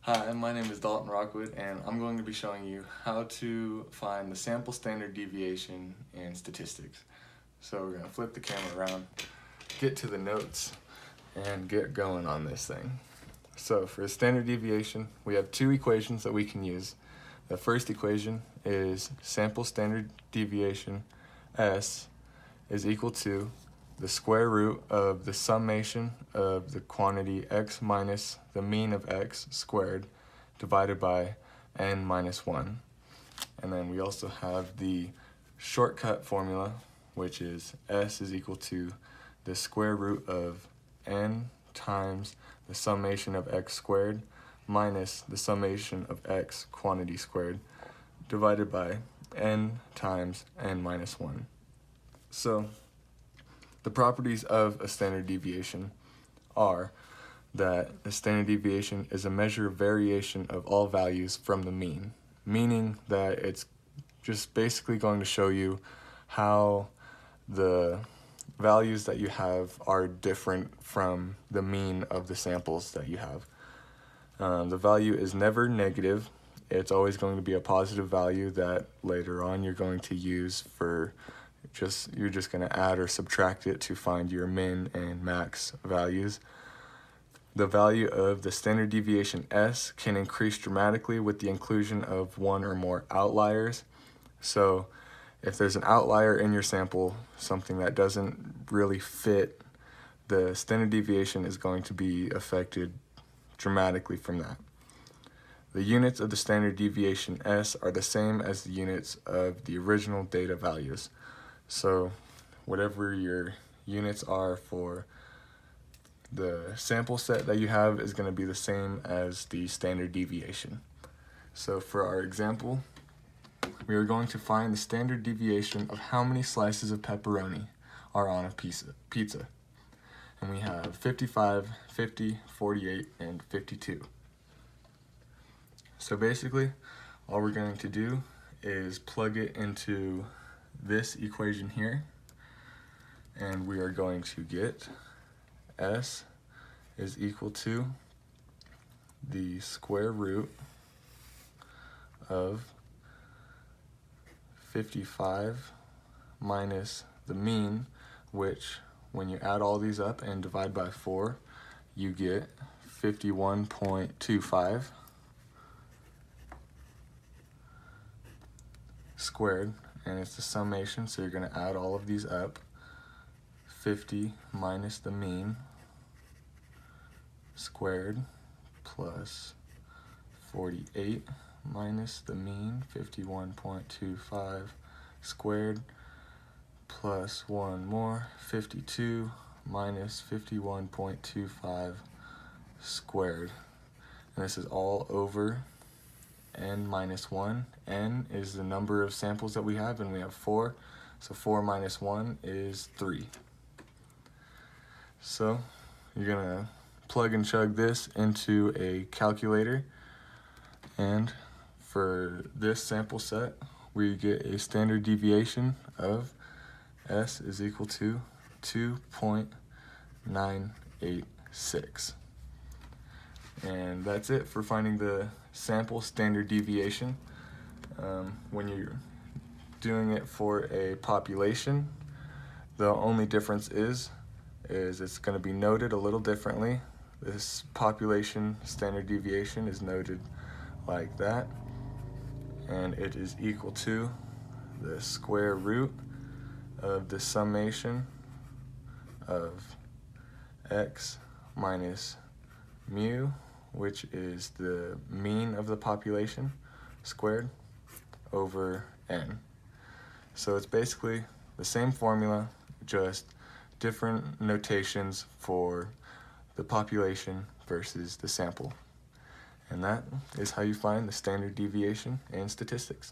Hi, my name is Dalton Rockwood, and I'm going to be showing you how to find the sample standard deviation in statistics. So we're going to flip the camera around, get to the notes, and get going on this thing. So for standard deviation, we have two equations that we can use. The first equation is sample standard deviation S is equal to the square root of the summation of the quantity x minus the mean of x squared divided by n minus 1. And then we also have the shortcut formula, which is S is equal to the square root of n times the summation of x squared minus the summation of x quantity squared divided by n times n minus 1. So the properties of a standard deviation are that a standard deviation is a measure of variation of all values from the mean, meaning that it's just basically going to show you how the values that you have are different from the mean of the samples that you have. The value is never negative. It's always going to be a positive value that later on you're going to use for you're just going to add or subtract it to find your min and max values. The value of the standard deviation S can increase dramatically with the inclusion of one or more outliers. So if there's an outlier in your sample, something that doesn't really fit, the standard deviation is going to be affected dramatically from that. The units of the standard deviation S are the same as the units of the original data values. So whatever your units are for the sample set that you have is going to be the same as the standard deviation. So for our example, we are going to find the standard deviation of how many slices of pepperoni are on a pizza. And we have 55, 50, 48, and 52. So basically, all we're going to do is plug it into this equation here, and we are going to get S is equal to the square root of 55 minus the mean, which when you add all these up and divide by 4, you get 51.25 squared, and it's the summation, so you're going to add all of these up. 50 minus the mean squared plus 48 minus the mean, 51.25 squared, plus one more, 52 minus 51.25 squared. And this is all over n minus 1. N is the number of samples that we have, and we have 4. So 4 minus 1 is 3. So you're going to plug and chug this into a calculator, and for this sample set, we get a standard deviation of S is equal to 2.986. And that's it for finding the sample standard deviation. When you're doing it for a population, the only difference is it's going to be noted a little differently. This population standard deviation is noted like that, and it is equal to the square root of the summation of x minus mu, which is the mean of the population, squared over n. So it's basically the same formula, just different notations for the population versus the sample. And that is how you find the standard deviation in statistics.